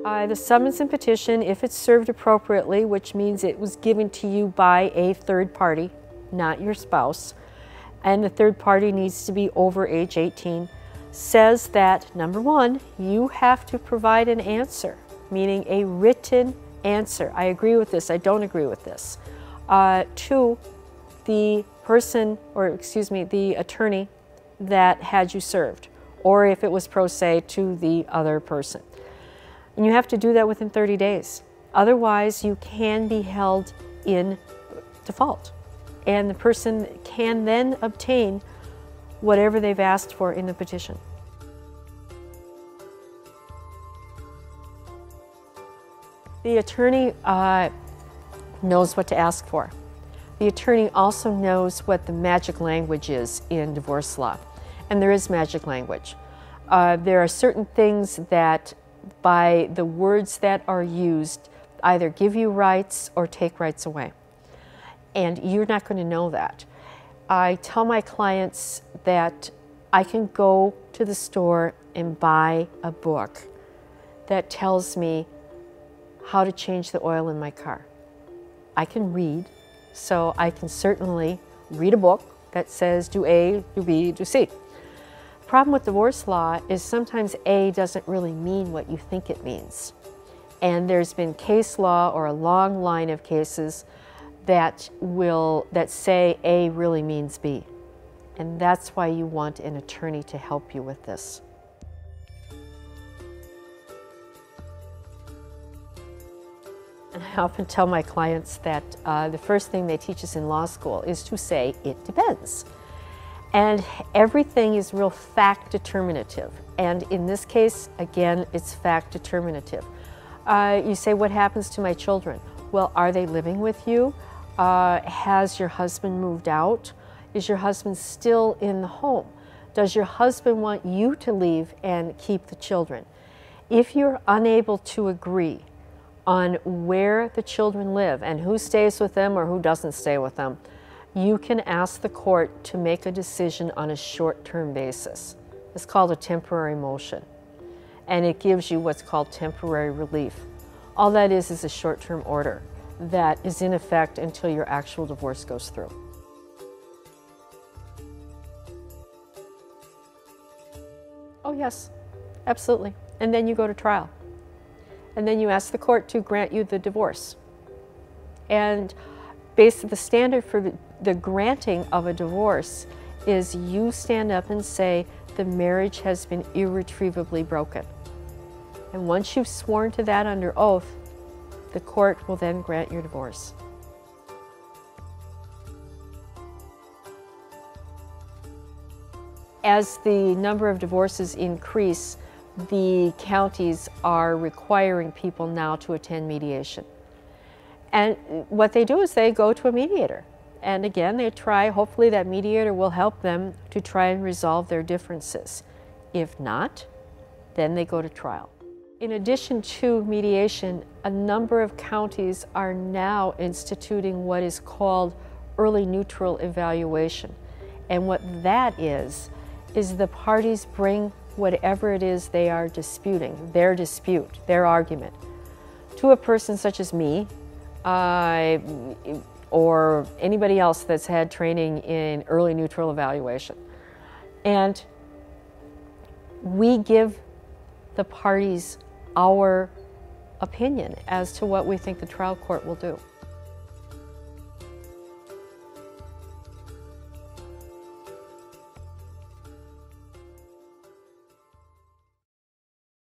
The summons and petition, if it's served appropriately, which means it was given to you by a third party, not your spouse, and the third party needs to be over age 18, says that, number one, you have to provide an answer, meaning a written answer. I agree with this, I don't agree with this. To the person, or excuse me, the attorney that had you served, or if it was pro se, to the other person. And you have to do that within 30 days. Otherwise, you can be held in default. And the person can then obtain whatever they've asked for in the petition. The attorney knows what to ask for. The attorney also knows what the magic language is in divorce law. And there is magic language. There are certain things that, by the words that are used, either give you rights or take rights away. And you're not going to know that. I tell my clients that I can go to the store and buy a book that tells me how to change the oil in my car. I can read, so I can certainly read a book that says do A, do B, do C. The problem with divorce law is sometimes A doesn't really mean what you think it means. And there's been case law or a long line of cases that say A really means B. And that's why you want an attorney to help you with this. And I often tell my clients that the first thing they teach us in law school is to say, it depends. And everything is real fact determinative. And in this case, again, it's fact determinative. You say, what happens to my children? Well, are they living with you? Has your husband moved out? Is your husband still in the home? Does your husband want you to leave and keep the children? If you're unable to agree on where the children live and who stays with them or who doesn't stay with them, you can ask the court to make a decision on a short-term basis. It's called a temporary motion, and it gives you what's called temporary relief. All that is a short-term order that is in effect until your actual divorce goes through. Oh yes, absolutely. And then you go to trial. And then you ask the court to grant you the divorce. And basically the standard for the granting of a divorce is you stand up and say the marriage has been irretrievably broken. And once you've sworn to that under oath, the court will then grant your divorce. As the number of divorces increase, the counties are requiring people now to attend mediation. And what they do is they go to a mediator. And again, they try, hopefully that mediator will help them to try and resolve their differences. If not, then they go to trial. In addition to mediation, a number of counties are now instituting what is called early neutral evaluation. And what that is the parties bring whatever it is they are disputing, their dispute, their argument, to a person such as me, or anybody else that's had training in early neutral evaluation. And we give the parties our opinion as to what we think the trial court will do.